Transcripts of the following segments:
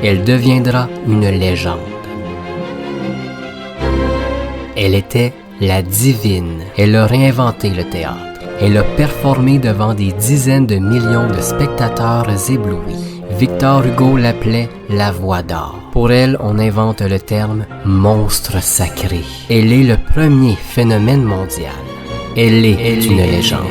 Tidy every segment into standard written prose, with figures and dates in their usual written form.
Elle deviendra une légende. Elle était la divine. Elle a réinventé le théâtre. Elle a performé devant des dizaines de millions de spectateurs éblouis. Victor Hugo l'appelait la voix d'or. Pour elle, on invente le terme monstre sacré. Elle est le premier phénomène mondial. Elle est une légende.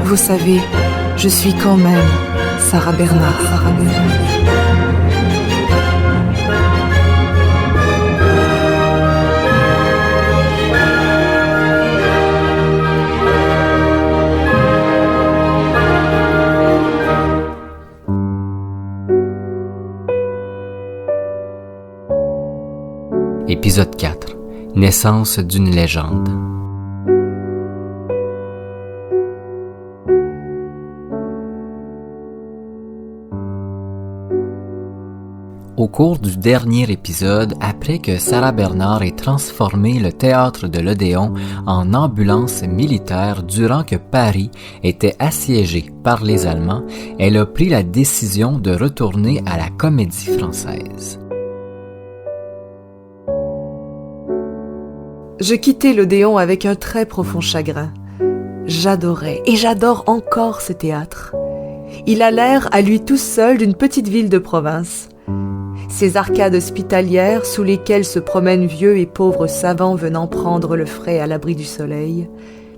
Vous savez, je suis quand même Sarah Bernard. Épisode 4. Naissance d'une légende. Au cours du dernier épisode, après que Sarah Bernard ait transformé le théâtre de l'Odéon en ambulance militaire durant que Paris était assiégé par les Allemands, elle a pris la décision de retourner à la Comédie Française. Je quittai l'Odéon avec un très profond chagrin. J'adorais et j'adore encore ce théâtre. Il a l'air à lui tout seul d'une petite ville de province. Ces arcades hospitalières sous lesquelles se promènent vieux et pauvres savants venant prendre le frais à l'abri du soleil,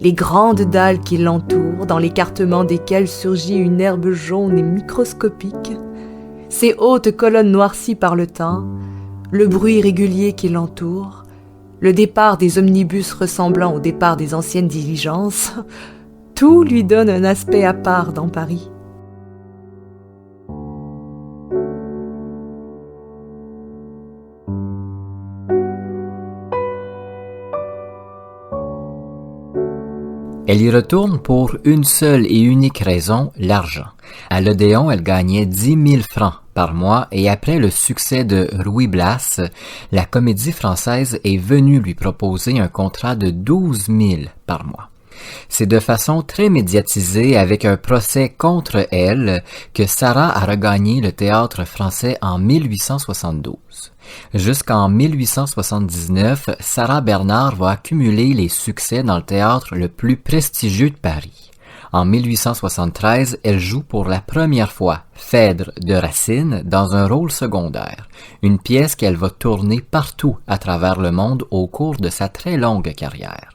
les grandes dalles qui l'entourent, dans l'écartement desquelles surgit une herbe jaune et microscopique, ces hautes colonnes noircies par le temps, le bruit régulier qui l'entoure, le départ des omnibus ressemblant au départ des anciennes diligences, tout lui donne un aspect à part dans Paris. Elle y retourne pour une seule et unique raison, l'argent. À l'Odéon, elle gagnait 10 000 francs par mois et après le succès de Ruy Blas, la Comédie Française est venue lui proposer un contrat de 12 000 par mois. C'est de façon très médiatisée avec un procès contre elle que Sarah a regagné le théâtre français en 1872. Jusqu'en 1879, Sarah Bernard va accumuler les succès dans le théâtre le plus prestigieux de Paris. En 1873, elle joue pour la première fois Phèdre de Racine dans un rôle secondaire, une pièce qu'elle va tourner partout à travers le monde au cours de sa très longue carrière.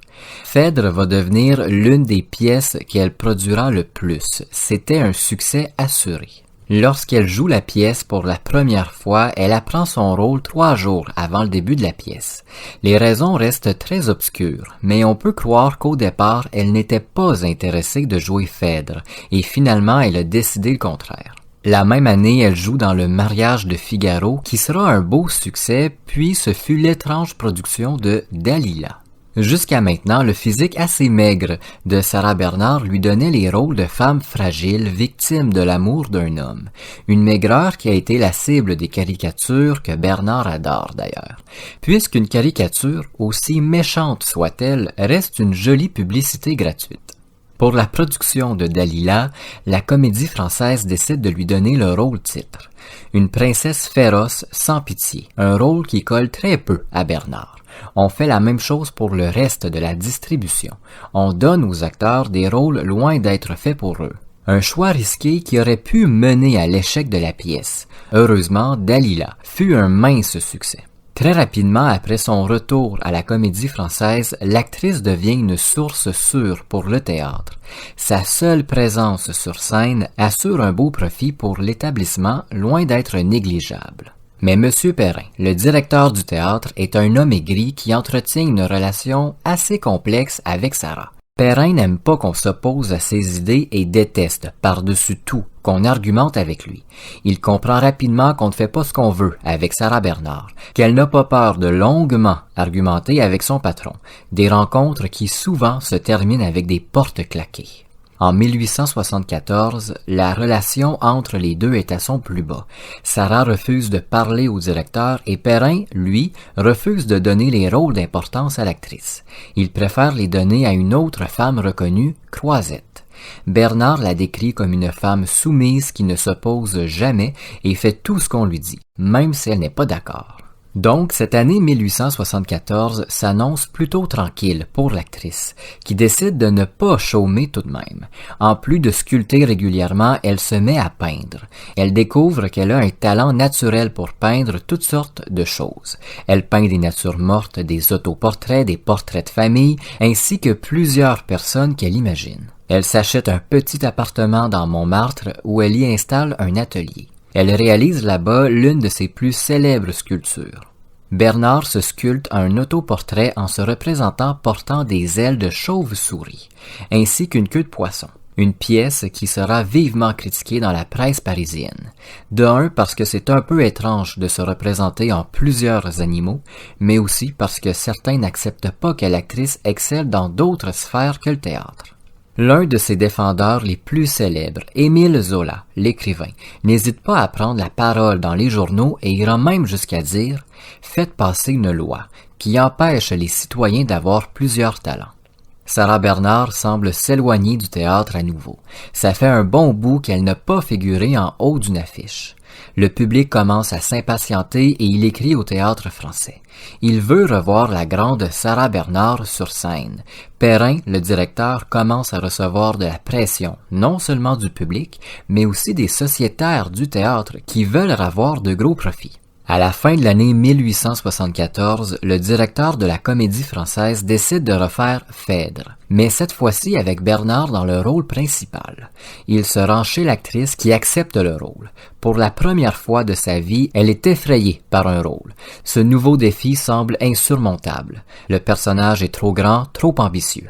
Phèdre va devenir l'une des pièces qu'elle produira le plus. C'était un succès assuré. Lorsqu'elle joue la pièce pour la première fois, elle apprend son rôle 3 jours avant le début de la pièce. Les raisons restent très obscures, mais on peut croire qu'au départ, elle n'était pas intéressée de jouer Phèdre, et finalement, elle a décidé le contraire. La même année, elle joue dans Le Mariage de Figaro, qui sera un beau succès, puis ce fut l'étrange production de Dalila. Jusqu'à maintenant, le physique assez maigre de Sarah Bernard lui donnait les rôles de femme fragile, victime de l'amour d'un homme. Une maigreur qui a été la cible des caricatures que Bernard adore d'ailleurs. Puisqu'une caricature, aussi méchante soit-elle, reste une jolie publicité gratuite. Pour la production de Dalila, la Comédie Française décide de lui donner le rôle-titre. Une princesse féroce sans pitié, un rôle qui colle très peu à Bernard. On fait la même chose pour le reste de la distribution. On donne aux acteurs des rôles loin d'être faits pour eux. Un choix risqué qui aurait pu mener à l'échec de la pièce. Heureusement, Dalila fut un mince succès. Très rapidement après son retour à la Comédie Française, l'actrice devient une source sûre pour le théâtre. Sa seule présence sur scène assure un beau profit pour l'établissement, loin d'être négligeable. Mais M. Perrin, le directeur du théâtre, est un homme aigri qui entretient une relation assez complexe avec Sarah. Perrin n'aime pas qu'on s'oppose à ses idées et déteste, par-dessus tout, qu'on argumente avec lui. Il comprend rapidement qu'on ne fait pas ce qu'on veut avec Sarah Bernard, qu'elle n'a pas peur de longuement argumenter avec son patron, des rencontres qui souvent se terminent avec des portes claquées. En 1874, la relation entre les deux est à son plus bas. Sarah refuse de parler au directeur et Perrin, lui, refuse de donner les rôles d'importance à l'actrice. Il préfère les donner à une autre femme reconnue, Croisette. Bernard la décrit comme une femme soumise qui ne s'oppose jamais et fait tout ce qu'on lui dit, même si elle n'est pas d'accord. Donc, cette année 1874 s'annonce plutôt tranquille pour l'actrice, qui décide de ne pas chômer tout de même. En plus de sculpter régulièrement, elle se met à peindre. Elle découvre qu'elle a un talent naturel pour peindre toutes sortes de choses. Elle peint des natures mortes, des autoportraits, des portraits de famille, ainsi que plusieurs personnes qu'elle imagine. Elle s'achète un petit appartement dans Montmartre où elle y installe un atelier. Elle réalise là-bas l'une de ses plus célèbres sculptures. Bernard se sculpte un autoportrait en se représentant portant des ailes de chauve-souris, ainsi qu'une queue de poisson. Une pièce qui sera vivement critiquée dans la presse parisienne. De un, parce que c'est un peu étrange de se représenter en plusieurs animaux, mais aussi parce que certains n'acceptent pas que l'actrice excelle dans d'autres sphères que le théâtre. L'un de ses défendeurs les plus célèbres, Émile Zola, l'écrivain, n'hésite pas à prendre la parole dans les journaux et ira même jusqu'à dire « Faites passer une loi qui empêche les citoyens d'avoir plusieurs talents ». Sarah Bernard semble s'éloigner du théâtre à nouveau. Ça fait un bon bout qu'elle n'a pas figuré en haut d'une affiche. Le public commence à s'impatienter et il écrit au Théâtre Français. Il veut revoir la grande Sarah Bernard sur scène. Perrin, le directeur, commence à recevoir de la pression, non seulement du public, mais aussi des sociétaires du théâtre qui veulent avoir de gros profits. À la fin de l'année 1874, le directeur de la Comédie Française décide de refaire Phèdre, mais cette fois-ci avec Bernard dans le rôle principal. Il se rend chez l'actrice qui accepte le rôle. Pour la première fois de sa vie, elle est effrayée par un rôle. Ce nouveau défi semble insurmontable. Le personnage est trop grand, trop ambitieux.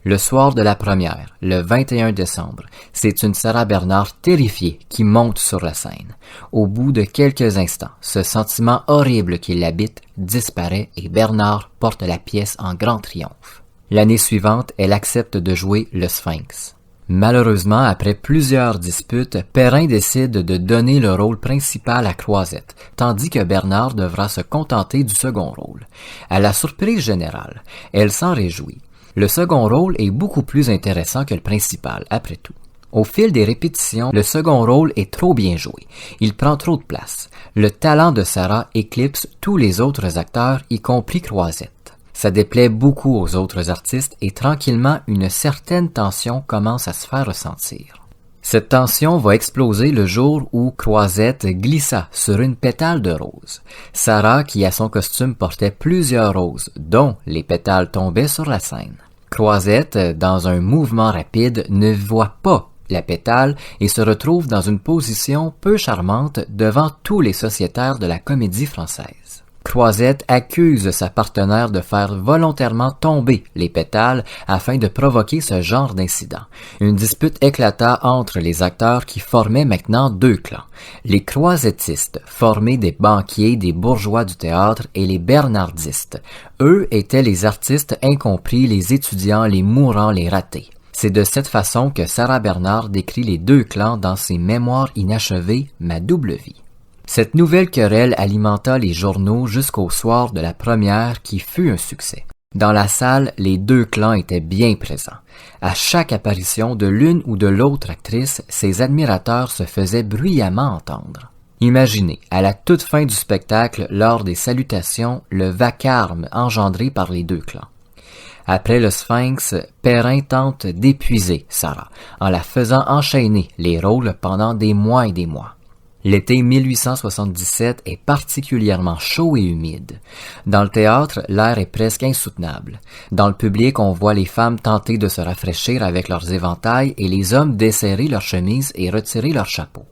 Le soir de la première, le 21 décembre, c'est une Sarah Bernard terrifiée qui monte sur la scène. Au bout de quelques instants, ce sentiment horrible qui l'habite disparaît et Bernard porte la pièce en grand triomphe. L'année suivante, elle accepte de jouer le Sphinx. Malheureusement, après plusieurs disputes, Perrin décide de donner le rôle principal à Croisette, tandis que Bernard devra se contenter du second rôle. À la surprise générale, elle s'en réjouit. Le second rôle est beaucoup plus intéressant que le principal, après tout. Au fil des répétitions, le second rôle est trop bien joué. Il prend trop de place. Le talent de Sarah éclipse tous les autres acteurs, y compris Croisette. Ça déplaît beaucoup aux autres artistes et tranquillement, une certaine tension commence à se faire ressentir. Cette tension va exploser le jour où Croisette glissa sur une pétale de rose. Sarah, qui à son costume portait plusieurs roses, dont les pétales tombaient sur la scène. Croisette, dans un mouvement rapide, ne voit pas la pétale et se retrouve dans une position peu charmante devant tous les sociétaires de la Comédie Française. Croisette accuse sa partenaire de faire volontairement tomber les pétales afin de provoquer ce genre d'incident. Une dispute éclata entre les acteurs qui formaient maintenant deux clans. Les croisettistes, formés des banquiers, des bourgeois du théâtre, et les bernardistes. Eux étaient les artistes incompris, les étudiants, les mourants, les ratés. C'est de cette façon que Sarah Bernard décrit les deux clans dans ses mémoires inachevées, Ma double vie. Cette nouvelle querelle alimenta les journaux jusqu'au soir de la première qui fut un succès. Dans la salle, les deux clans étaient bien présents. À chaque apparition de l'une ou de l'autre actrice, ses admirateurs se faisaient bruyamment entendre. Imaginez, à la toute fin du spectacle, lors des salutations, le vacarme engendré par les deux clans. Après le Sphinx, Perrin tente d'épuiser Sarah, en la faisant enchaîner les rôles pendant des mois et des mois. L'été 1877 est particulièrement chaud et humide. Dans le théâtre, l'air est presque insoutenable. Dans le public, on voit les femmes tenter de se rafraîchir avec leurs éventails et les hommes desserrer leurs chemises et retirer leurs chapeaux.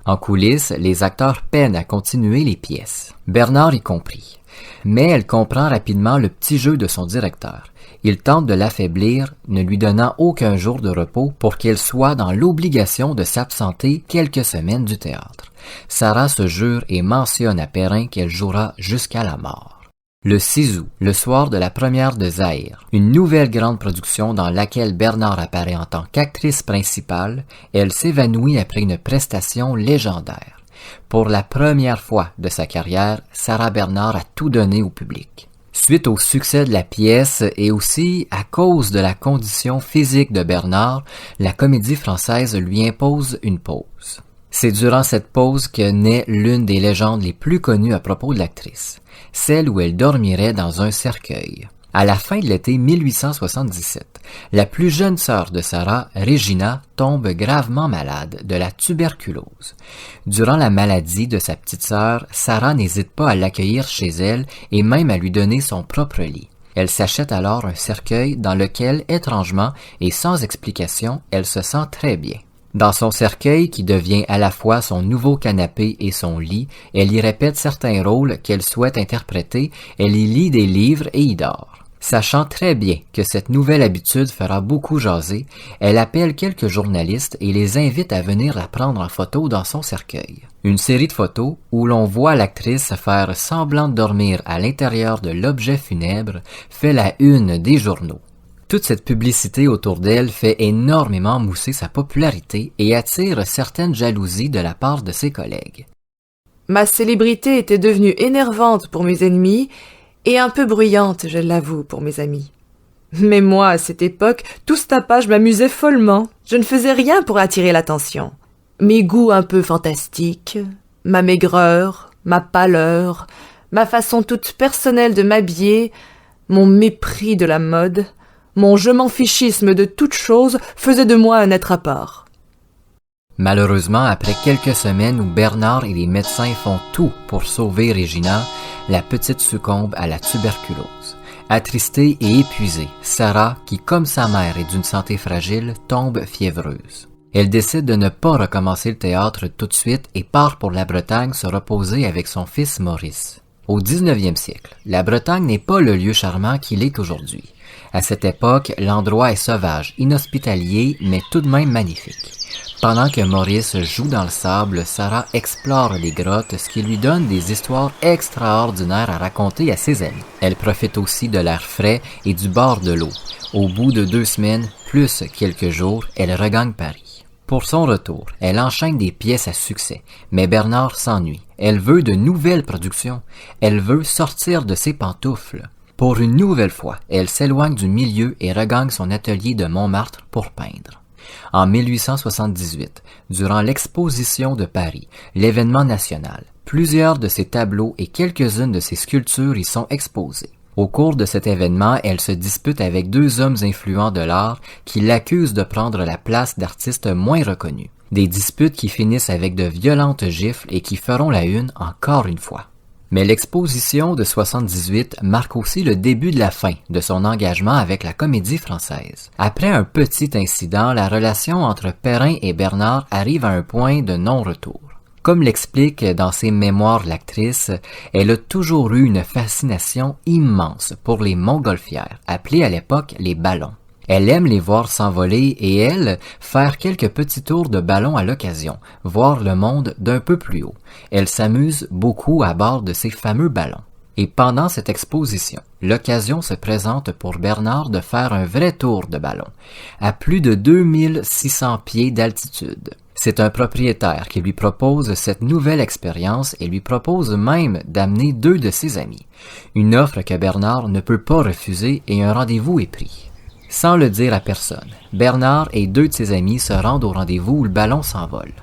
En coulisses, les acteurs peinent à continuer les pièces. Bernard y compris. Mais elle comprend rapidement le petit jeu de son directeur. Il tente de l'affaiblir, ne lui donnant aucun jour de repos pour qu'elle soit dans l'obligation de s'absenter quelques semaines du théâtre. Sarah se jure et mentionne à Perrin qu'elle jouera jusqu'à la mort. Le 6 août, le soir de la première de Zaïre, une nouvelle grande production dans laquelle Bernard apparaît en tant qu'actrice principale, elle s'évanouit après une prestation légendaire. Pour la première fois de sa carrière, Sarah Bernard a tout donné au public. Suite au succès de la pièce et aussi à cause de la condition physique de Bernard, la Comédie Française lui impose une pause. C'est durant cette pause que naît l'une des légendes les plus connues à propos de l'actrice, celle où elle dormirait dans un cercueil. À la fin de l'été 1877, la plus jeune sœur de Sarah, Regina, tombe gravement malade de la tuberculose. Durant la maladie de sa petite sœur, Sarah n'hésite pas à l'accueillir chez elle et même à lui donner son propre lit. Elle s'achète alors un cercueil dans lequel, étrangement et sans explication, elle se sent très bien. Dans son cercueil, qui devient à la fois son nouveau canapé et son lit, elle y répète certains rôles qu'elle souhaite interpréter, elle y lit des livres et y dort. Sachant très bien que cette nouvelle habitude fera beaucoup jaser, elle appelle quelques journalistes et les invite à venir la prendre en photo dans son cercueil. Une série de photos où l'on voit l'actrice faire semblant de dormir à l'intérieur de l'objet funèbre fait la une des journaux. Toute cette publicité autour d'elle fait énormément mousser sa popularité et attire certaines jalousies de la part de ses collègues. Ma célébrité était devenue énervante pour mes ennemis et un peu bruyante, je l'avoue, pour mes amis. Mais moi, à cette époque, tout ce tapage m'amusait follement. Je ne faisais rien pour attirer l'attention. Mes goûts un peu fantastiques, ma maigreur, ma pâleur, ma façon toute personnelle de m'habiller, mon mépris de la mode, mon je m'en fichisme de toute chose faisaient de moi un être à part. Malheureusement, après quelques semaines où Bernard et les médecins font tout pour sauver Regina, la petite succombe à la tuberculose. Attristée et épuisée, Sarah, qui comme sa mère est d'une santé fragile, tombe fiévreuse. Elle décide de ne pas recommencer le théâtre tout de suite et part pour la Bretagne se reposer avec son fils Maurice. Au 19e siècle, la Bretagne n'est pas le lieu charmant qu'il est aujourd'hui. À cette époque, l'endroit est sauvage, inhospitalier, mais tout de même magnifique. Pendant que Maurice joue dans le sable, Sarah explore les grottes, ce qui lui donne des histoires extraordinaires à raconter à ses amis. Elle profite aussi de l'air frais et du bord de l'eau. Au bout de 2 semaines, plus quelques jours, elle regagne Paris. Pour son retour, elle enchaîne des pièces à succès, mais Bernard s'ennuie. Elle veut de nouvelles productions. Elle veut sortir de ses pantoufles. Pour une nouvelle fois, elle s'éloigne du milieu et regagne son atelier de Montmartre pour peindre. En 1878, durant l'exposition de Paris, l'événement national, plusieurs de ses tableaux et quelques-unes de ses sculptures y sont exposés. Au cours de cet événement, elle se dispute avec 2 hommes influents de l'art qui l'accusent de prendre la place d'artistes moins reconnus. Des disputes qui finissent avec de violentes gifles et qui feront la une encore une fois. Mais l'exposition de 78 marque aussi le début de la fin de son engagement avec la Comédie Française. Après un petit incident, la relation entre Perrin et Bernard arrive à un point de non-retour. Comme l'explique dans ses mémoires l'actrice, elle a toujours eu une fascination immense pour les montgolfières, appelées à l'époque les ballons. Elle aime les voir s'envoler et elle, faire quelques petits tours de ballon à l'occasion, voir le monde d'un peu plus haut. Elle s'amuse beaucoup à bord de ces fameux ballons. Et pendant cette exposition, l'occasion se présente pour Bernard de faire un vrai tour de ballon, à plus de 2600 pieds d'altitude. C'est un propriétaire qui lui propose cette nouvelle expérience et lui propose même d'amener 2 de ses amis. Une offre que Bernard ne peut pas refuser et un rendez-vous est pris. Sans le dire à personne, Bernard et 2 de ses amis se rendent au rendez-vous où le ballon s'envole.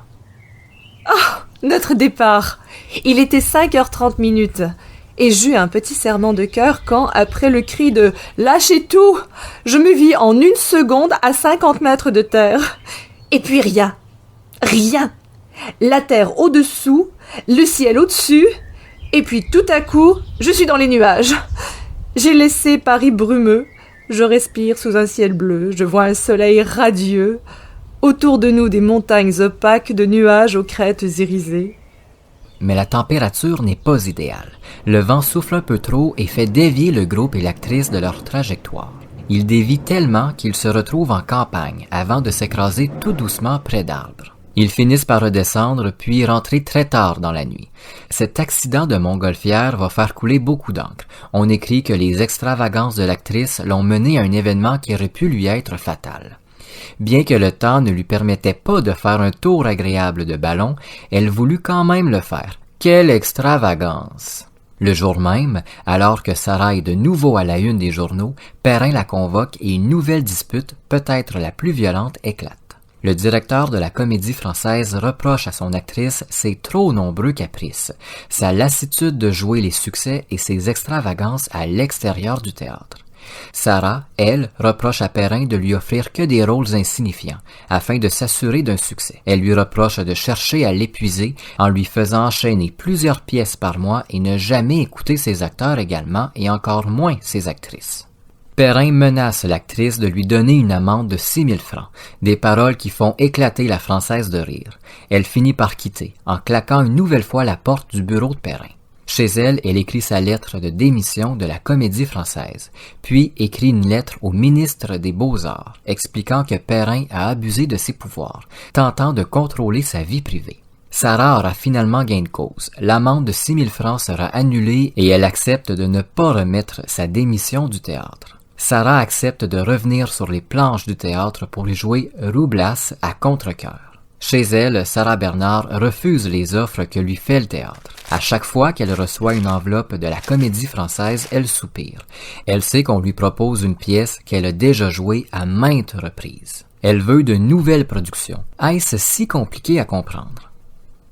Ah, notre départ! Il était 5h30 et j'eus un petit serrement de cœur quand, après le cri de « Lâchez tout !», je me vis en 1 seconde à 50 mètres de terre. Et puis rien. Rien. La terre au-dessous, le ciel au-dessus, et puis tout à coup, je suis dans les nuages. J'ai laissé Paris brumeux. Je respire sous un ciel bleu, je vois un soleil radieux. Autour de nous, des montagnes opaques de nuages aux crêtes irisées. Mais la température n'est pas idéale. Le vent souffle un peu trop et fait dévier le groupe et l'actrice de leur trajectoire. Ils dévient tellement qu'ils se retrouvent en campagne avant de s'écraser tout doucement près d'arbres. Ils finissent par redescendre puis rentrer très tard dans la nuit. Cet accident de montgolfière va faire couler beaucoup d'encre. On écrit que les extravagances de l'actrice l'ont mené à un événement qui aurait pu lui être fatal. Bien que le temps ne lui permettait pas de faire un tour agréable de ballon, elle voulut quand même le faire. Quelle extravagance! Le jour même, alors que Sarah est de nouveau à la une des journaux, Perrin la convoque et une nouvelle dispute, peut-être la plus violente, éclate. Le directeur de la Comédie Française reproche à son actrice ses trop nombreux caprices, sa lassitude de jouer les succès et ses extravagances à l'extérieur du théâtre. Sarah, elle, reproche à Perrin de lui offrir que des rôles insignifiants, afin de s'assurer d'un succès. Elle lui reproche de chercher à l'épuiser en lui faisant enchaîner plusieurs pièces par mois et ne jamais écouter ses acteurs également et encore moins ses actrices. Perrin menace l'actrice de lui donner une amende de 6 000 francs, des paroles qui font éclater la Française de rire. Elle finit par quitter, en claquant une nouvelle fois la porte du bureau de Perrin. Chez elle, elle écrit sa lettre de démission de la Comédie Française, puis écrit une lettre au ministre des Beaux-Arts, expliquant que Perrin a abusé de ses pouvoirs, tentant de contrôler sa vie privée. Sarah aura finalement gain de cause. L'amende de 6 000 francs sera annulée et elle accepte de ne pas remettre sa démission du théâtre. Sarah accepte de revenir sur les planches du théâtre pour y jouer Roublas à contre-cœur. Chez elle, Sarah Bernard refuse les offres que lui fait le théâtre. À chaque fois qu'elle reçoit une enveloppe de la Comédie Française, elle soupire. Elle sait qu'on lui propose une pièce qu'elle a déjà jouée à maintes reprises. Elle veut de nouvelles productions. Est-ce si compliqué à comprendre?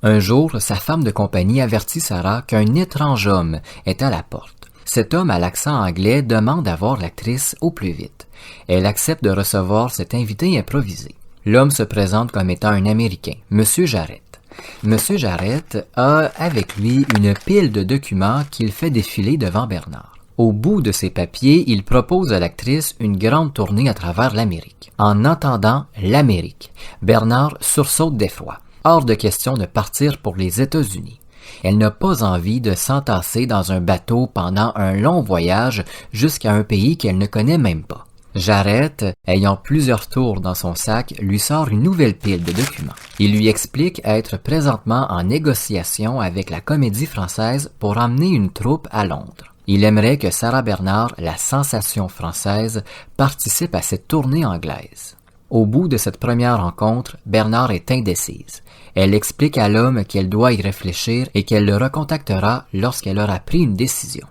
Un jour, sa femme de compagnie avertit Sarah qu'un étrange homme est à la porte. Cet homme à l'accent anglais demande à voir l'actrice au plus vite. Elle accepte de recevoir cet invité improvisé. L'homme se présente comme étant un Américain, M. Jarrett. M. Jarrett a avec lui une pile de documents qu'il fait défiler devant Bernard. Au bout de ces papiers, il propose à l'actrice une grande tournée à travers l'Amérique. En entendant l'Amérique, Bernard sursaute d'effroi. Hors de question de partir pour les États-Unis. Elle n'a pas envie de s'entasser dans un bateau pendant un long voyage jusqu'à un pays qu'elle ne connaît même pas. Jarrett, ayant plusieurs tours dans son sac, lui sort une nouvelle pile de documents. Il lui explique être présentement en négociation avec la Comédie Française pour emmener une troupe à Londres. Il aimerait que Sarah Bernard, la sensation française, participe à cette tournée anglaise. Au bout de cette première rencontre, Bernard est indécise. Elle explique à l'homme qu'elle doit y réfléchir et qu'elle le recontactera lorsqu'elle aura pris une décision.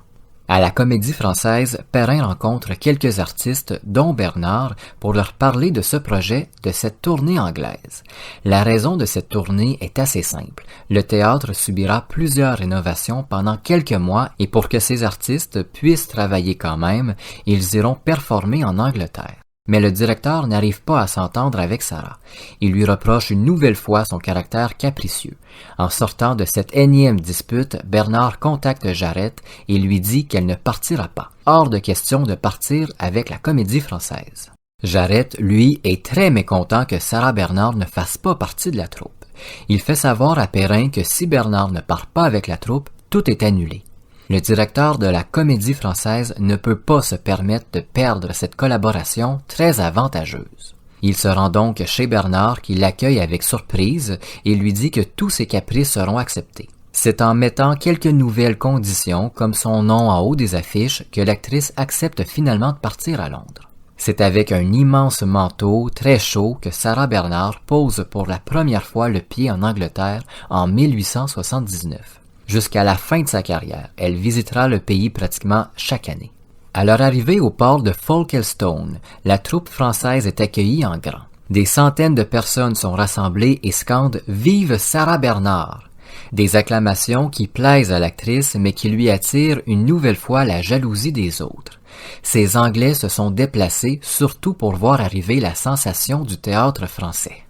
À la Comédie Française, Perrin rencontre quelques artistes, dont Bernard, pour leur parler de ce projet, de cette tournée anglaise. La raison de cette tournée est assez simple. Le théâtre subira plusieurs rénovations pendant quelques mois et pour que ces artistes puissent travailler quand même, ils iront performer en Angleterre. Mais le directeur n'arrive pas à s'entendre avec Sarah. Il lui reproche une nouvelle fois son caractère capricieux. En sortant de cette énième dispute, Bernard contacte Jarrett et lui dit qu'elle ne partira pas. Hors de question de partir avec la Comédie Française. Jarrett, lui, est très mécontent que Sarah Bernard ne fasse pas partie de la troupe. Il fait savoir à Perrin que si Bernard ne part pas avec la troupe, tout est annulé. Le directeur de la Comédie Française ne peut pas se permettre de perdre cette collaboration très avantageuse. Il se rend donc chez Bernard qui l'accueille avec surprise et lui dit que tous ses caprices seront acceptés. C'est en mettant quelques nouvelles conditions, comme son nom en haut des affiches, que l'actrice accepte finalement de partir à Londres. C'est avec un immense manteau très chaud que Sarah Bernard pose pour la première fois le pied en Angleterre en 1879. Jusqu'à la fin de sa carrière, elle visitera le pays pratiquement chaque année. À leur arrivée au port de Folkestone, la troupe française est accueillie en grand. Des centaines de personnes sont rassemblées et scandent « Vive Sarah Bernard !» Des acclamations qui plaisent à l'actrice mais qui lui attirent une nouvelle fois la jalousie des autres. Ces Anglais se sont déplacés surtout pour voir arriver la sensation du théâtre français.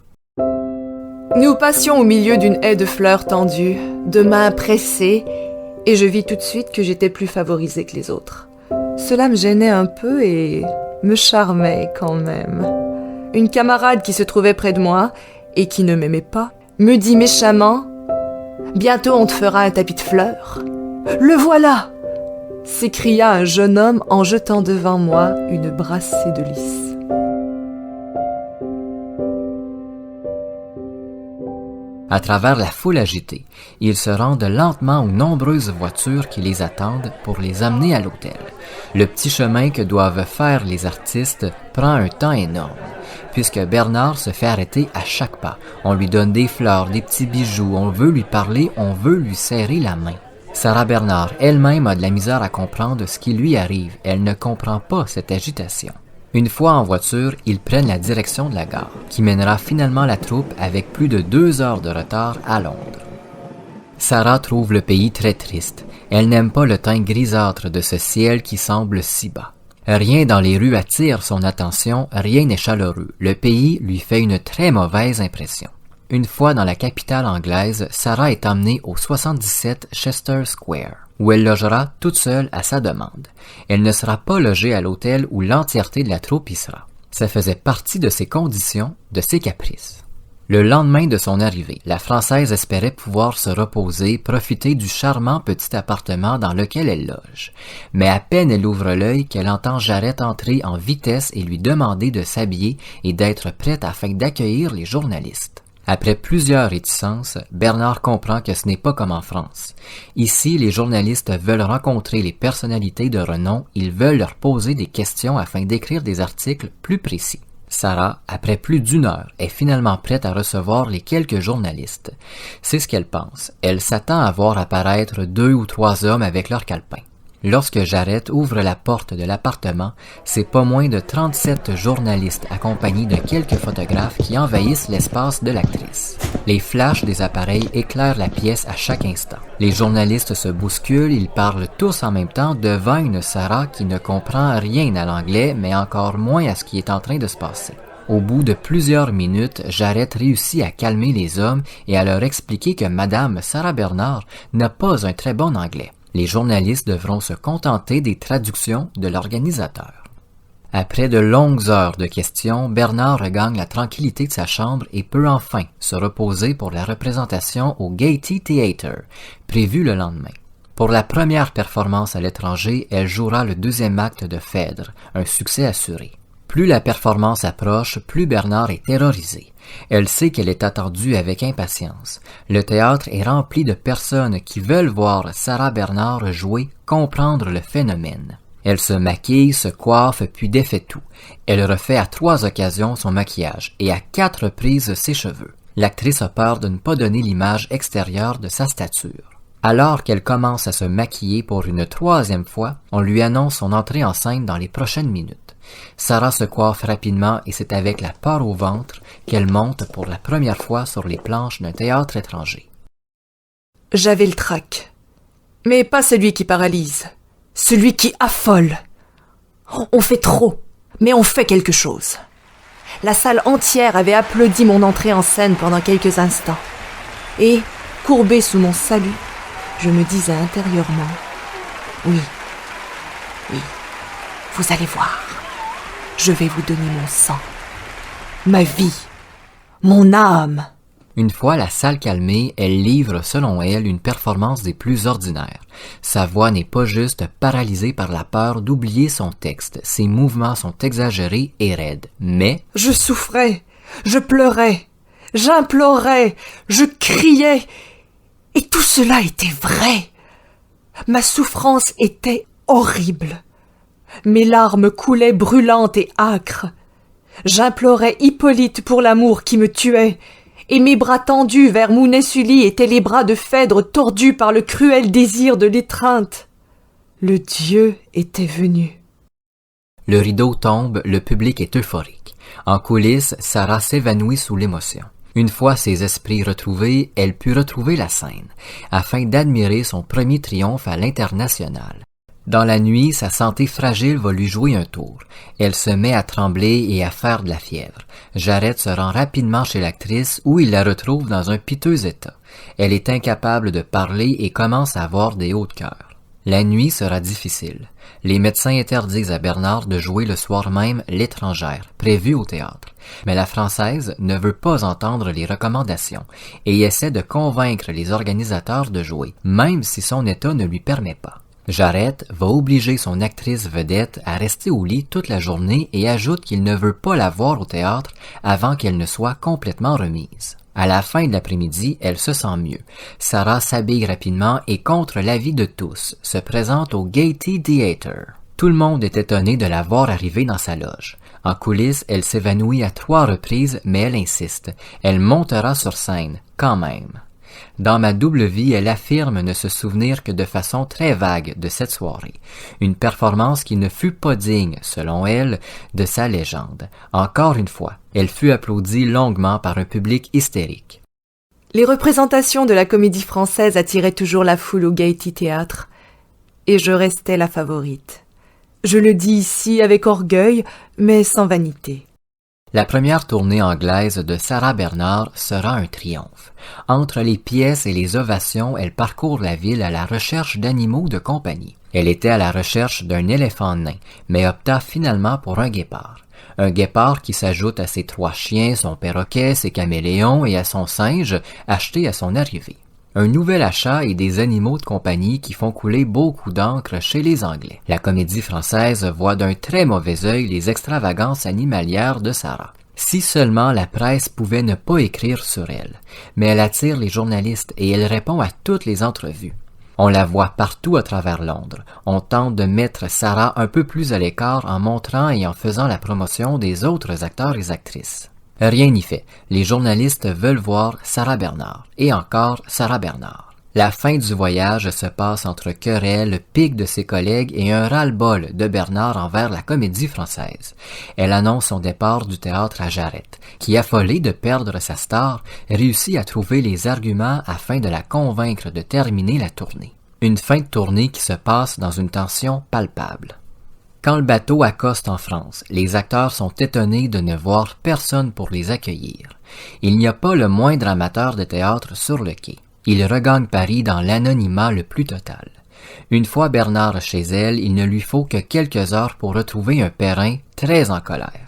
Nous passions au milieu d'une haie de fleurs tendues, de mains pressées, et je vis tout de suite que j'étais plus favorisée que les autres. Cela me gênait un peu et me charmait quand même. Une camarade qui se trouvait près de moi, et qui ne m'aimait pas, me dit méchamment « Bientôt on te fera un tapis de fleurs. »« Le voilà !» s'écria un jeune homme en jetant devant moi une brassée de lys. À travers la foule agitée, ils se rendent lentement aux nombreuses voitures qui les attendent pour les amener à l'hôtel. Le petit chemin que doivent faire les artistes prend un temps énorme, puisque Bernard se fait arrêter à chaque pas. On lui donne des fleurs, des petits bijoux, on veut lui parler, on veut lui serrer la main. Sarah Bernard elle-même a de la misère à comprendre ce qui lui arrive. Elle ne comprend pas cette agitation. Une fois en voiture, ils prennent la direction de la gare, qui mènera finalement la troupe avec plus de 2 heures de retard à Londres. Sarah trouve le pays très triste. Elle n'aime pas le teint grisâtre de ce ciel qui semble si bas. Rien dans les rues attire son attention, rien n'est chaleureux. Le pays lui fait une très mauvaise impression. Une fois dans la capitale anglaise, Sarah est emmenée au 77 Chester Square, où elle logera toute seule à sa demande. Elle ne sera pas logée à l'hôtel où l'entièreté de la troupe y sera. Ça faisait partie de ses conditions, de ses caprices. Le lendemain de son arrivée, la Française espérait pouvoir se reposer, profiter du charmant petit appartement dans lequel elle loge. Mais à peine elle ouvre l'œil qu'elle entend Jarrett entrer en vitesse et lui demander de s'habiller et d'être prête afin d'accueillir les journalistes. Après plusieurs réticences, Bernard comprend que ce n'est pas comme en France. Ici, les journalistes veulent rencontrer les personnalités de renom, ils veulent leur poser des questions afin d'écrire des articles plus précis. Sarah, après plus d'1 heure, est finalement prête à recevoir les quelques journalistes. C'est ce qu'elle pense. Elle s'attend à voir apparaître 2 ou 3 hommes avec leurs calepins. Lorsque Jarrett ouvre la porte de l'appartement, c'est pas moins de 37 journalistes accompagnés de quelques photographes qui envahissent l'espace de l'actrice. Les flashs des appareils éclairent la pièce à chaque instant. Les journalistes se bousculent, ils parlent tous en même temps devant une Sarah qui ne comprend rien à l'anglais, mais encore moins à ce qui est en train de se passer. Au bout de plusieurs minutes, Jarrett réussit à calmer les hommes et à leur expliquer que Madame Sarah Bernard n'a pas un très bon anglais. Les journalistes devront se contenter des traductions de l'organisateur. Après de longues heures de questions, Bernard regagne la tranquillité de sa chambre et peut enfin se reposer pour la représentation au Gaiety Theatre, prévue le lendemain. Pour la première performance à l'étranger, elle jouera le 2e acte de Phèdre, un succès assuré. Plus la performance approche, plus Bernard est terrorisée. Elle sait qu'elle est attendue avec impatience. Le théâtre est rempli de personnes qui veulent voir Sarah Bernard jouer, comprendre le phénomène. Elle se maquille, se coiffe, puis défait tout. Elle refait à 3 occasions son maquillage et à 4 reprises ses cheveux. L'actrice a peur de ne pas donner l'image extérieure de sa stature. Alors qu'elle commence à se maquiller pour une 3e fois, on lui annonce son entrée en scène dans les prochaines minutes. Sarah se coiffe rapidement et c'est avec la peur au ventre qu'elle monte pour la première fois sur les planches d'un théâtre étranger. J'avais le trac. Mais pas celui qui paralyse. Celui qui affole. On fait trop, mais on fait quelque chose. La salle entière avait applaudi mon entrée en scène pendant quelques instants. Et, courbée sous mon salut, je me disais intérieurement, oui, vous allez voir. Je vais vous donner mon sang, ma vie, mon âme. Une fois la salle calmée, elle livre, selon elle, une performance des plus ordinaires. Sa voix n'est pas juste paralysée par la peur d'oublier son texte. Ses mouvements sont exagérés et raides. Mais... Je souffrais, je pleurais, j'implorais, je criais. Et tout cela était vrai. Ma souffrance était horrible. Mes larmes coulaient brûlantes et âcres. J'implorais Hippolyte pour l'amour qui me tuait, et mes bras tendus vers Mounet-Sully étaient les bras de Phèdre tordus par le cruel désir de l'étreinte. Le dieu était venu. Le rideau tombe, le public est euphorique. En coulisses, Sarah s'évanouit sous l'émotion. Une fois ses esprits retrouvés, elle put retrouver la scène, afin d'admirer son premier triomphe à l'international. Dans la nuit, sa santé fragile va lui jouer un tour. Elle se met à trembler et à faire de la fièvre. Jarrett se rend rapidement chez l'actrice où il la retrouve dans un piteux état. Elle est incapable de parler et commence à avoir des hauts de cœur. La nuit sera difficile. Les médecins interdisent à Bernard de jouer le soir même L'étrangère, prévue au théâtre. Mais la Française ne veut pas entendre les recommandations et essaie de convaincre les organisateurs de jouer, même si son état ne lui permet pas. Jarrett va obliger son actrice vedette à rester au lit toute la journée et ajoute qu'il ne veut pas la voir au théâtre avant qu'elle ne soit complètement remise. À la fin de l'après-midi, elle se sent mieux. Sarah s'habille rapidement et, contre l'avis de tous, se présente au Gaiety Theatre. Tout le monde est étonné de la voir arriver dans sa loge. En coulisses, elle s'évanouit à 3 reprises, mais elle insiste. Elle montera sur scène, quand même. Dans ma double vie, elle affirme ne se souvenir que de façon très vague de cette soirée. Une performance qui ne fut pas digne, selon elle, de sa légende. Encore une fois, elle fut applaudie longuement par un public hystérique. Les représentations de la Comédie Française attiraient toujours la foule au Gaiety Theatre, et je restais la favorite. Je le dis ici avec orgueil, mais sans vanité. La première tournée anglaise de Sarah Bernard sera un triomphe. Entre les pièces et les ovations, elle parcourt la ville à la recherche d'animaux de compagnie. Elle était à la recherche d'un éléphant nain, mais opta finalement pour un guépard. Un guépard qui s'ajoute à ses 3 chiens, son perroquet, ses caméléons et à son singe, acheté à son arrivée. Un nouvel achat et des animaux de compagnie qui font couler beaucoup d'encre chez les Anglais. La Comédie Française voit d'un très mauvais œil les extravagances animalières de Sarah. Si seulement la presse pouvait ne pas écrire sur elle, mais elle attire les journalistes et elle répond à toutes les entrevues. On la voit partout à travers Londres. On tente de mettre Sarah un peu plus à l'écart en montrant et en faisant la promotion des autres acteurs et actrices. Rien n'y fait. Les journalistes veulent voir Sarah Bernard. Et encore Sarah Bernard. La fin du voyage se passe entre querelles, piques de ses collègues et un ras-le-bol de Bernard envers la Comédie Française. Elle annonce son départ du théâtre à Jarret, qui, affolé de perdre sa star, réussit à trouver les arguments afin de la convaincre de terminer la tournée. Une fin de tournée qui se passe dans une tension palpable. Quand le bateau accoste en France, les acteurs sont étonnés de ne voir personne pour les accueillir. Il n'y a pas le moindre amateur de théâtre sur le quai. Ils regagnent Paris dans l'anonymat le plus total. Une fois Bernard chez elle, il ne lui faut que quelques heures pour retrouver un Perrin très en colère.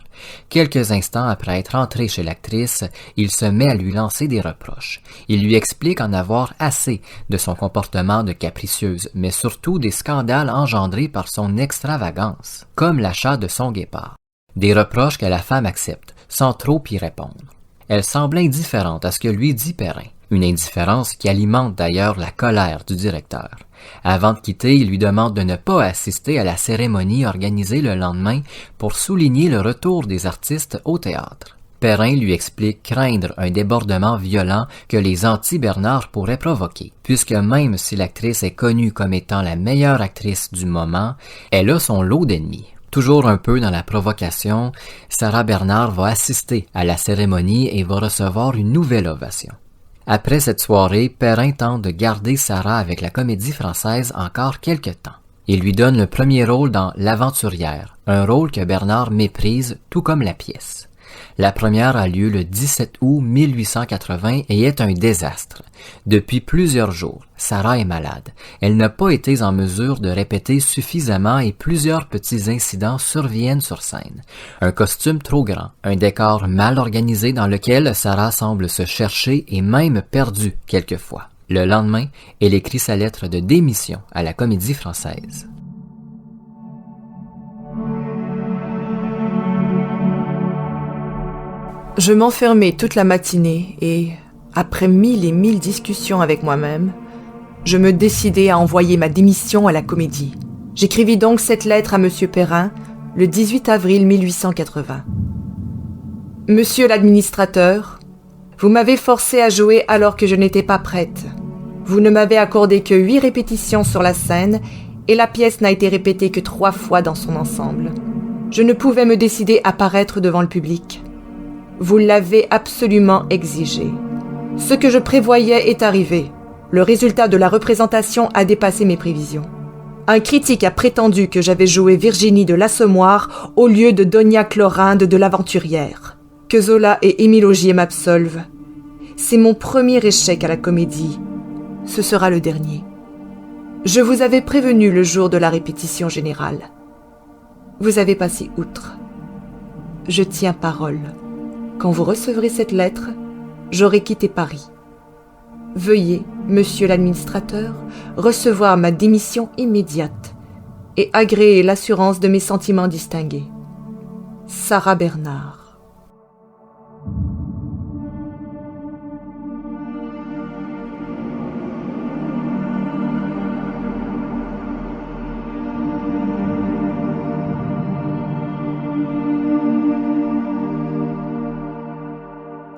Quelques instants après être entré chez l'actrice, il se met à lui lancer des reproches. Il lui explique en avoir assez de son comportement de capricieuse, mais surtout des scandales engendrés par son extravagance, comme l'achat de son guépard. Des reproches que la femme accepte, sans trop y répondre. Elle semble indifférente à ce que lui dit Perrin. Une indifférence qui alimente d'ailleurs la colère du directeur. Avant de quitter, il lui demande de ne pas assister à la cérémonie organisée le lendemain pour souligner le retour des artistes au théâtre. Perrin lui explique craindre un débordement violent que les anti-Bernard pourraient provoquer, puisque même si l'actrice est connue comme étant la meilleure actrice du moment, elle a son lot d'ennemis. Toujours un peu dans la provocation, Sarah Bernard va assister à la cérémonie et va recevoir une nouvelle ovation. Après cette soirée, Perrin tente de garder Sarah avec la Comédie Française encore quelque temps. Il lui donne le premier rôle dans L'Aventurière, un rôle que Bernard méprise, tout comme la pièce. La première a lieu le 17 août 1880 et est un désastre. Depuis plusieurs jours, Sarah est malade. Elle n'a pas été en mesure de répéter suffisamment et plusieurs petits incidents surviennent sur scène. Un costume trop grand, un décor mal organisé dans lequel Sarah semble se chercher et même perdue quelquefois. Le lendemain, elle écrit sa lettre de démission à la Comédie Française. Je m'enfermai toute la matinée et, après 1000 et 1000 discussions avec moi-même, je me décidai à envoyer ma démission à la Comédie. J'écrivis donc cette lettre à Monsieur Perrin le 18 avril 1880. Monsieur l'administrateur, vous m'avez forcé à jouer alors que je n'étais pas prête. Vous ne m'avez accordé que 8 répétitions sur la scène et la pièce n'a été répétée que 3 fois dans son ensemble. Je ne pouvais me décider à paraître devant le public. Vous l'avez absolument exigé. Ce que je prévoyais est arrivé. Le résultat de la représentation a dépassé mes prévisions. Un critique a prétendu que j'avais joué Virginie de l'Assommoir au lieu de Donia Clorinde de l'Aventurière. Que Zola et Émile Augier m'absolvent. C'est mon premier échec à la Comédie. Ce sera le dernier. Je vous avais prévenu le jour de la répétition générale. Vous avez passé outre. Je tiens parole. Quand vous recevrez cette lettre, j'aurai quitté Paris. Veuillez, monsieur l'administrateur, recevoir ma démission immédiate et agréer l'assurance de mes sentiments distingués. Sarah Bernard.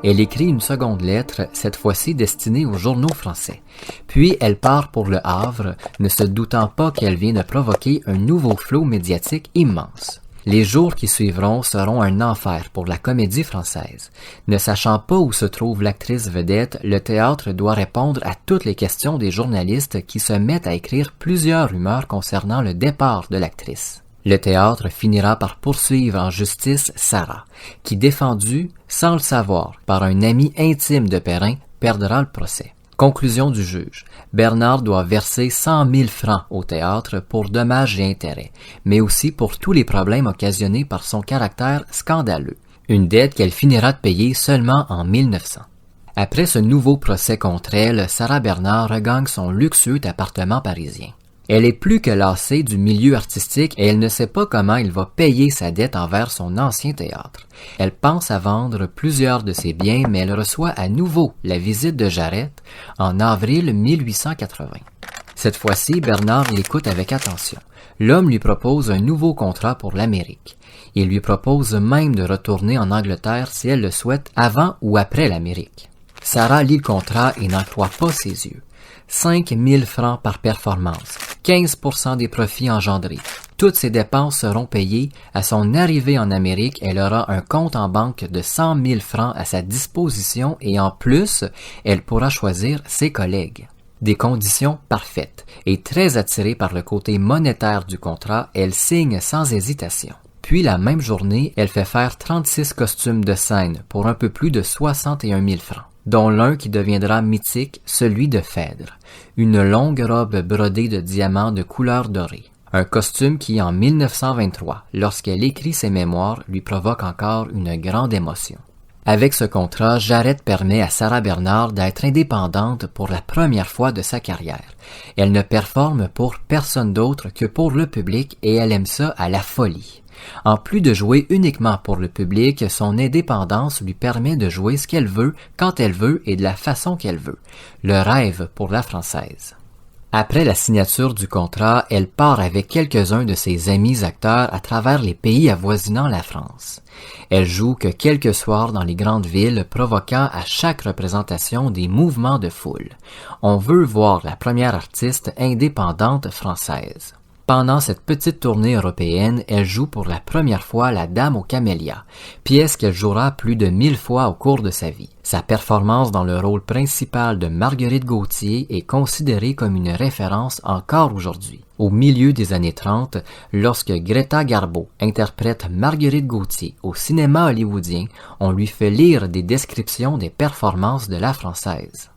Elle écrit une seconde lettre, cette fois-ci destinée aux journaux français. Puis elle part pour le Havre, ne se doutant pas qu'elle vient de provoquer un nouveau flot médiatique immense. Les jours qui suivront seront un enfer pour la comédie française. Ne sachant pas où se trouve l'actrice vedette, le théâtre doit répondre à toutes les questions des journalistes qui se mettent à écrire plusieurs rumeurs concernant le départ de l'actrice. Le théâtre finira par poursuivre en justice Sarah, qui, défendue, sans le savoir, par un ami intime de Perrin, perdra le procès. Conclusion du juge. Bernard doit verser 100 000 francs au théâtre pour dommages et intérêts, mais aussi pour tous les problèmes occasionnés par son caractère scandaleux. Une dette qu'elle finira de payer seulement en 1900. Après ce nouveau procès contre elle, Sarah Bernard regagne son luxueux appartement parisien. Elle est plus que lassée du milieu artistique et elle ne sait pas comment il va payer sa dette envers son ancien théâtre. Elle pense à vendre plusieurs de ses biens, mais elle reçoit à nouveau la visite de Jarret en avril 1880. Cette fois-ci, Bernard l'écoute avec attention. L'homme lui propose un nouveau contrat pour l'Amérique. Il lui propose même de retourner en Angleterre si elle le souhaite avant ou après l'Amérique. Sarah lit le contrat et n'en croit pas ses yeux. 5 000 francs par performance, 15% des profits engendrés. Toutes ses dépenses seront payées. À son arrivée en Amérique, elle aura un compte en banque de 100 000 francs à sa disposition et en plus, elle pourra choisir ses collègues. Des conditions parfaites et très attirée par le côté monétaire du contrat, elle signe sans hésitation. Puis la même journée, elle fait faire 36 costumes de scène pour un peu plus de 61 000 francs. Dont l'un qui deviendra mythique, celui de Phèdre, une longue robe brodée de diamants de couleur dorée. Un costume qui, en 1923, lorsqu'elle écrit ses mémoires, lui provoque encore une grande émotion. Avec ce contrat, Jarret permet à Sarah Bernard d'être indépendante pour la première fois de sa carrière. Elle ne performe pour personne d'autre que pour le public et elle aime ça à la folie. En plus de jouer uniquement pour le public, son indépendance lui permet de jouer ce qu'elle veut, quand elle veut et de la façon qu'elle veut. Le rêve pour la Française. Après la signature du contrat, elle part avec quelques-uns de ses amis acteurs à travers les pays avoisinant la France. Elle joue que quelques soirs dans les grandes villes, provoquant à chaque représentation des mouvements de foule. On veut voir la première artiste indépendante française. Pendant cette petite tournée européenne, elle joue pour la première fois La Dame aux Camélias, pièce qu'elle jouera plus de 1000 fois au cours de sa vie. Sa performance dans le rôle principal de Marguerite Gauthier est considérée comme une référence encore aujourd'hui. Au milieu des années 30, lorsque Greta Garbo interprète Marguerite Gauthier au cinéma hollywoodien, on lui fait lire des descriptions des performances de la Française.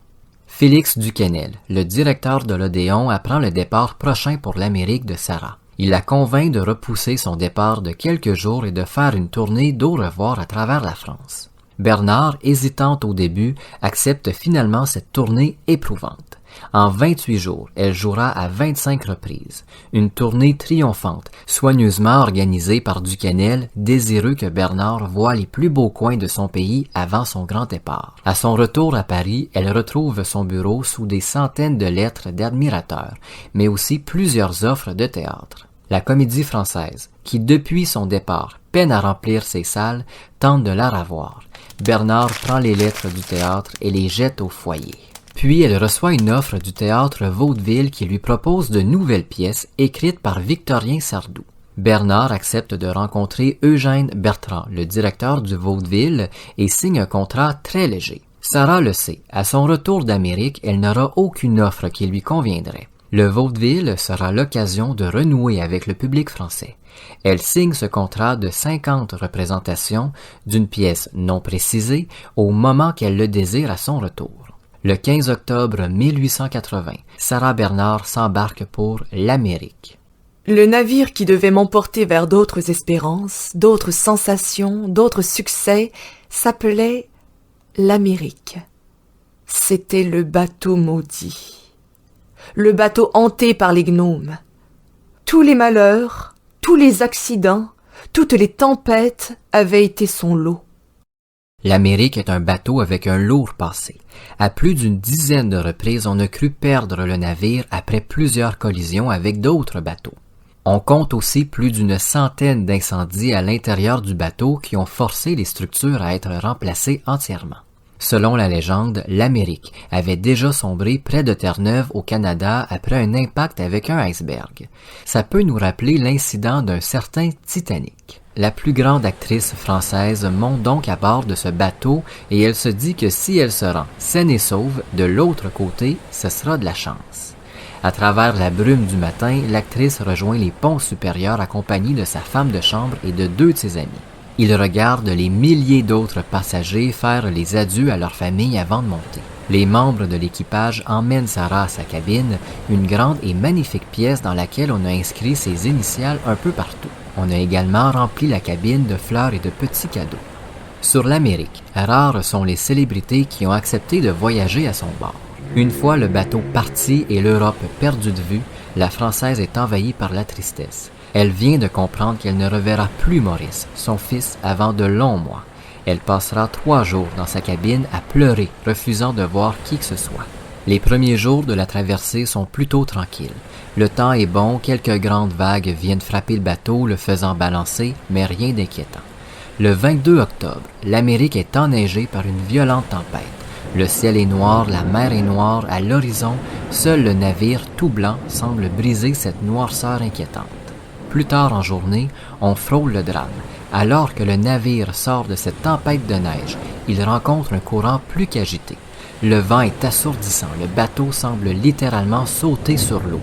Félix Duquesnel, le directeur de l'Odéon, apprend le départ prochain pour l'Amérique de Sarah. Il la convainc de repousser son départ de quelques jours et de faire une tournée d'au revoir à travers la France. Bernard, hésitante au début, accepte finalement cette tournée éprouvante. En 28 jours, elle jouera à 25 reprises. Une tournée triomphante, soigneusement organisée par Duquesnel, désireux que Bernard voie les plus beaux coins de son pays avant son grand départ. À son retour à Paris, elle retrouve son bureau sous des centaines de lettres d'admirateurs, mais aussi plusieurs offres de théâtre. La Comédie Française, qui depuis son départ peine à remplir ses salles, tente de la ravoir. Bernard prend les lettres du théâtre et les jette au foyer. Puis elle reçoit une offre du théâtre Vaudeville qui lui propose de nouvelles pièces écrites par Victorien Sardou. Bernard accepte de rencontrer Eugène Bertrand, le directeur du Vaudeville, et signe un contrat très léger. Sarah le sait, à son retour d'Amérique, elle n'aura aucune offre qui lui conviendrait. Le Vaudeville sera l'occasion de renouer avec le public français. Elle signe ce contrat de 50 représentations d'une pièce non précisée au moment qu'elle le désire à son retour. Le 15 octobre 1880, Sarah Bernard s'embarque pour l'Amérique. Le navire qui devait m'emporter vers d'autres espérances, d'autres sensations, d'autres succès, s'appelait l'Amérique. C'était le bateau maudit. Le bateau hanté par les gnomes. Tous les malheurs, tous les accidents, toutes les tempêtes avaient été son lot. L'Amérique est un bateau avec un lourd passé. À plus d'une dizaine de reprises, on a cru perdre le navire après plusieurs collisions avec d'autres bateaux. On compte aussi plus d'une centaine d'incendies à l'intérieur du bateau qui ont forcé les structures à être remplacées entièrement. Selon la légende, l'Amérique avait déjà sombré près de Terre-Neuve au Canada après un impact avec un iceberg. Ça peut nous rappeler l'incident d'un certain Titanic. La plus grande actrice française monte donc à bord de ce bateau et elle se dit que si elle se rend saine et sauve de l'autre côté, ce sera de la chance. À travers la brume du matin, l'actrice rejoint les ponts supérieurs accompagnée de sa femme de chambre et de 2 de ses amis. Il regarde les milliers d'autres passagers faire les adieux à leur famille avant de monter. Les membres de l'équipage emmènent Sarah à sa cabine, une grande et magnifique pièce dans laquelle on a inscrit ses initiales un peu partout. On a également rempli la cabine de fleurs et de petits cadeaux. Sur l'Amérique, rares sont les célébrités qui ont accepté de voyager à son bord. Une fois le bateau parti et l'Europe perdue de vue, la Française est envahie par la tristesse. Elle vient de comprendre qu'elle ne reverra plus Maurice, son fils, avant de longs mois. Elle passera 3 jours dans sa cabine à pleurer, refusant de voir qui que ce soit. Les premiers jours de la traversée sont plutôt tranquilles. Le temps est bon, quelques grandes vagues viennent frapper le bateau, le faisant balancer, mais rien d'inquiétant. Le 22 octobre, l'Amérique est enneigée par une violente tempête. Le ciel est noir, la mer est noire, à l'horizon, seul le navire tout blanc semble briser cette noirceur inquiétante. Plus tard en journée, on frôle le drame. Alors que le navire sort de cette tempête de neige, il rencontre un courant plus qu'agité. Le vent est assourdissant, le bateau semble littéralement sauter sur l'eau.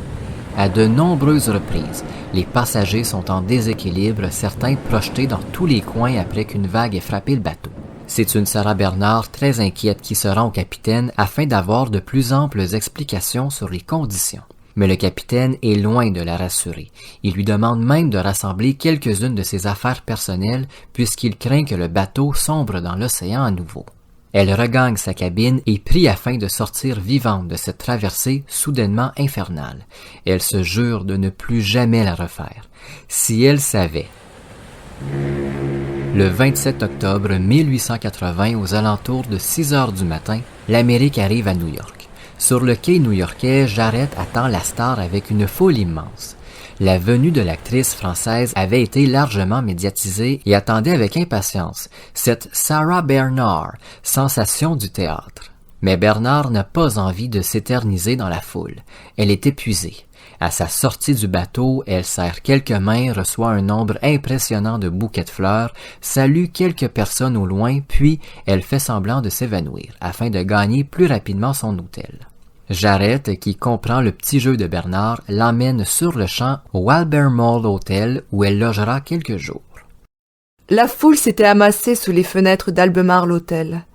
À de nombreuses reprises, les passagers sont en déséquilibre, certains projetés dans tous les coins après qu'une vague ait frappé le bateau. C'est une Sarah Bernard très inquiète qui se rend au capitaine afin d'avoir de plus amples explications sur les conditions. Mais le capitaine est loin de la rassurer. Il lui demande même de rassembler quelques-unes de ses affaires personnelles puisqu'il craint que le bateau sombre dans l'océan à nouveau. Elle regagne sa cabine et prie afin de sortir vivante de cette traversée soudainement infernale. Elle se jure de ne plus jamais la refaire. Si elle savait... Le 27 octobre 1880, aux alentours de 6 heures du matin, l'Amérique arrive à New York. Sur le quai new-yorkais, Jarrett attend la star avec une foule immense. La venue de l'actrice française avait été largement médiatisée et attendait avec impatience cette Sarah Bernard, sensation du théâtre. Mais Bernard n'a pas envie de s'éterniser dans la foule. Elle est épuisée. À sa sortie du bateau, elle serre quelques mains, reçoit un nombre impressionnant de bouquets de fleurs, salue quelques personnes au loin, puis elle fait semblant de s'évanouir, afin de gagner plus rapidement son hôtel. Jarrett, qui comprend le petit jeu de Bernard, l'emmène sur le champ au Albemarle Hotel où elle logera quelques jours. La foule s'était amassée sous les fenêtres d'Albemarle Hotel,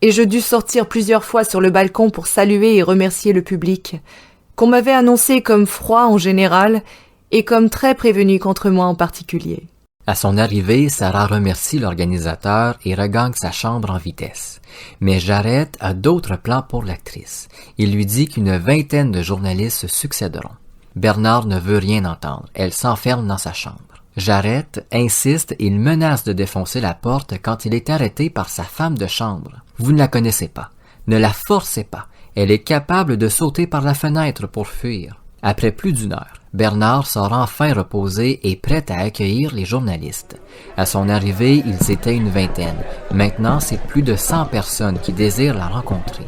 et je dus sortir plusieurs fois sur le balcon pour saluer et remercier le public, qu'on m'avait annoncé comme froid en général et comme très prévenu contre moi en particulier. À son arrivée, Sarah remercie l'organisateur et regagne sa chambre en vitesse. Mais Jarrett a d'autres plans pour l'actrice. Il lui dit qu'une vingtaine de journalistes succéderont. Bernard ne veut rien entendre. Elle s'enferme dans sa chambre. Jarrett insiste et il menace de défoncer la porte quand il est arrêté par sa femme de chambre. Vous ne la connaissez pas. Ne la forcez pas. Elle est capable de sauter par la fenêtre pour fuir. Après plus d'1 heure, Bernard sort enfin reposé et prêt à accueillir les journalistes. À son arrivée, ils étaient une vingtaine. Maintenant, c'est plus de 100 personnes qui désirent la rencontrer.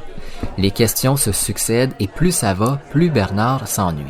Les questions se succèdent et plus ça va, plus Bernard s'ennuie.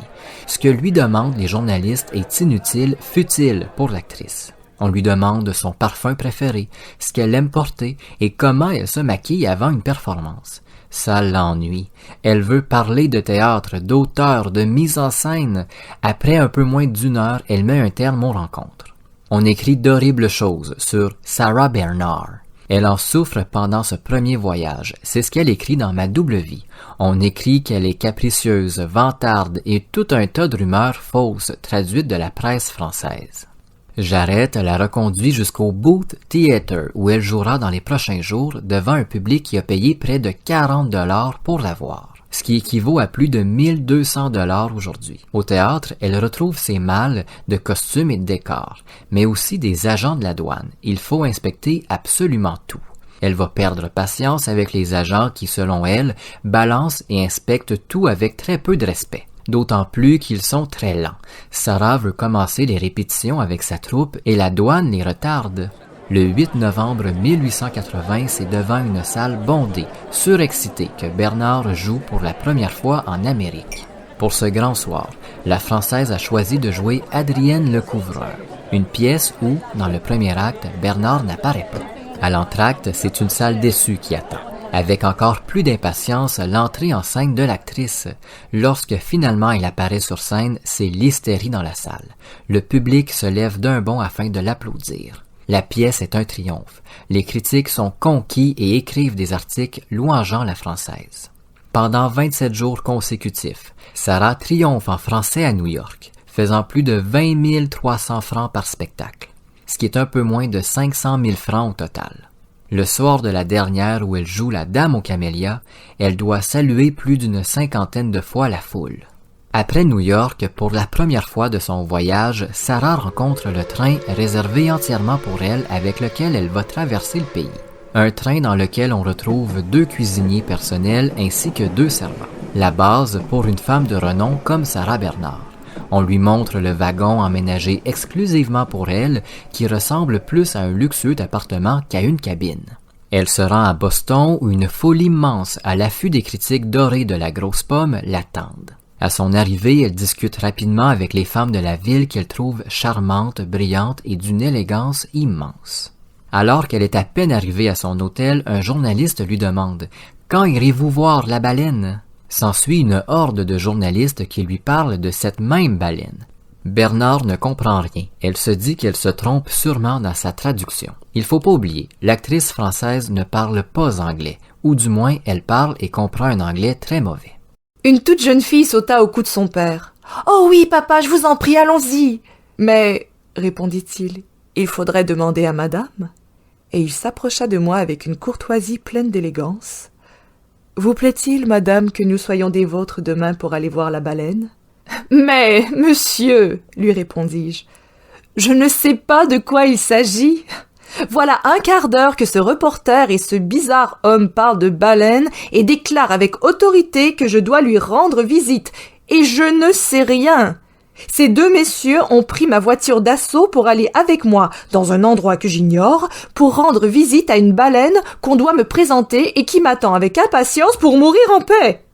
Ce que lui demandent les journalistes est inutile, futile pour l'actrice. On lui demande son parfum préféré, ce qu'elle aime porter et comment elle se maquille avant une performance. Ça l'ennuie. Elle veut parler de théâtre, d'auteur, de mise en scène. Après un peu moins d'1 heure, elle met un terme aux rencontres. On écrit d'horribles choses sur Sarah Bernard. Elle en souffre pendant ce premier voyage. C'est ce qu'elle écrit dans Ma double vie. On écrit qu'elle est capricieuse, vantarde et tout un tas de rumeurs fausses traduites de la presse française. Jarrett la reconduit jusqu'au Booth Theatre où elle jouera dans les prochains jours devant un public qui a payé près de 40 $ pour la voir, ce qui équivaut à plus de 1200 $ aujourd'hui. Au théâtre, elle retrouve ses malles de costumes et de décors, mais aussi des agents de la douane. Il faut inspecter absolument tout. Elle va perdre patience avec les agents qui, selon elle, balancent et inspectent tout avec très peu de respect. D'autant plus qu'ils sont très lents. Sarah veut commencer les répétitions avec sa troupe et la douane les retarde. Le 8 novembre 1880, c'est devant une salle bondée, surexcitée, que Bernard joue pour la première fois en Amérique. Pour ce grand soir, la Française a choisi de jouer Adrienne Lecouvreur, une pièce où, dans le premier acte, Bernard n'apparaît pas. À l'entracte, c'est une salle déçue qui attend, avec encore plus d'impatience l'entrée en scène de l'actrice. Lorsque finalement elle apparaît sur scène, c'est l'hystérie dans la salle. Le public se lève d'un bond afin de l'applaudir. La pièce est un triomphe. Les critiques sont conquis et écrivent des articles louangeant la Française. Pendant 27 jours consécutifs, Sarah triomphe en français à New York, faisant plus de 20 300 francs par spectacle, ce qui est un peu moins de 500 000 francs au total. Le soir de la dernière où elle joue la Dame aux camélias, elle doit saluer plus d'une 50aine de fois la foule. Après New York, pour la première fois de son voyage, Sarah rencontre le train réservé entièrement pour elle avec lequel elle va traverser le pays. Un train dans lequel on retrouve 2 cuisiniers personnels ainsi que 2 servants. La base pour une femme de renom comme Sarah Bernard. On lui montre le wagon emménagé exclusivement pour elle, qui ressemble plus à un luxueux appartement qu'à une cabine. Elle se rend à Boston où une foule immense, à l'affût des critiques dorées de la grosse pomme, l'attendent. À son arrivée, elle discute rapidement avec les femmes de la ville qu'elle trouve charmantes, brillantes et d'une élégance immense. Alors qu'elle est à peine arrivée à son hôtel, un journaliste lui demande « Quand irez-vous voir la baleine ?» S'ensuit une horde de journalistes qui lui parlent de cette même baleine. Bernard ne comprend rien. Elle se dit qu'elle se trompe sûrement dans sa traduction. Il faut pas oublier, l'actrice française ne parle pas anglais, ou du moins elle parle et comprend un anglais très mauvais. Une toute jeune fille sauta au cou de son père. « Oh oui, papa, je vous en prie, allons-y !»« Mais, répondit-il, il faudrait demander à madame. » Et il s'approcha de moi avec une courtoisie pleine d'élégance. « Vous plaît-il, madame, que nous soyons des vôtres demain pour aller voir la baleine ?»« Mais, monsieur, lui répondis-je, je ne sais pas de quoi il s'agit. Voilà un quart d'heure que ce reporter et ce bizarre homme parlent de baleine et déclarent avec autorité que je dois lui rendre visite. Et je ne sais rien. Ces 2 messieurs ont pris ma voiture d'assaut pour aller avec moi dans un endroit que j'ignore pour rendre visite à une baleine qu'on doit me présenter et qui m'attend avec impatience pour mourir en paix. »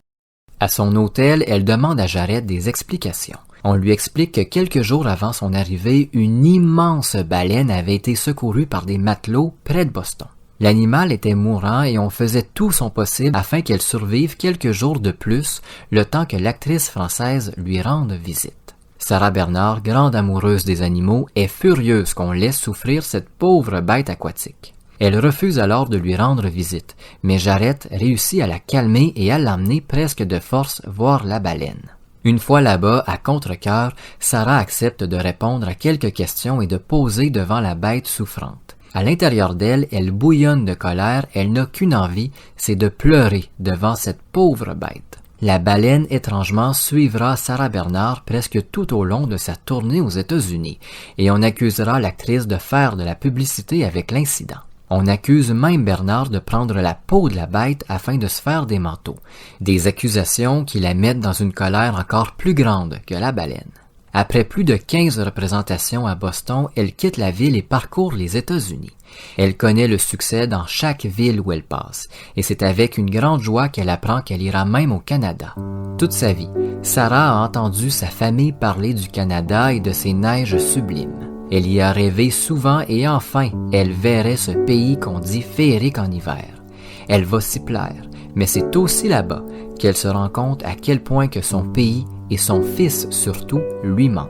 À son hôtel, elle demande à Jarrett des explications. On lui explique que quelques jours avant son arrivée, une immense baleine avait été secourue par des matelots près de Boston. L'animal était mourant et on faisait tout son possible afin qu'elle survive quelques jours de plus, le temps que l'actrice française lui rende visite. Sarah Bernard, grande amoureuse des animaux, est furieuse qu'on laisse souffrir cette pauvre bête aquatique. Elle refuse alors de lui rendre visite, mais Jarrett réussit à la calmer et à l'emmener presque de force voir la baleine. Une fois là-bas, à contre-cœur, Sarah accepte de répondre à quelques questions et de poser devant la bête souffrante. À l'intérieur d'elle, elle bouillonne de colère, elle n'a qu'une envie, c'est de pleurer devant cette pauvre bête. La baleine, étrangement, suivra Sarah Bernard presque tout au long de sa tournée aux États-Unis, et on accusera l'actrice de faire de la publicité avec l'incident. On accuse même Bernard de prendre la peau de la bête afin de se faire des manteaux, des accusations qui la mettent dans une colère encore plus grande que la baleine. Après plus de 15 représentations à Boston, elle quitte la ville et parcourt les États-Unis. Elle connaît le succès dans chaque ville où elle passe, et c'est avec une grande joie qu'elle apprend qu'elle ira même au Canada. Toute sa vie, Sarah a entendu sa famille parler du Canada et de ses neiges sublimes. Elle y a rêvé souvent et enfin, elle verrait ce pays qu'on dit féerique en hiver. Elle va s'y plaire, mais c'est aussi là-bas qu'elle se rend compte à quel point que son pays et son fils surtout lui manquent.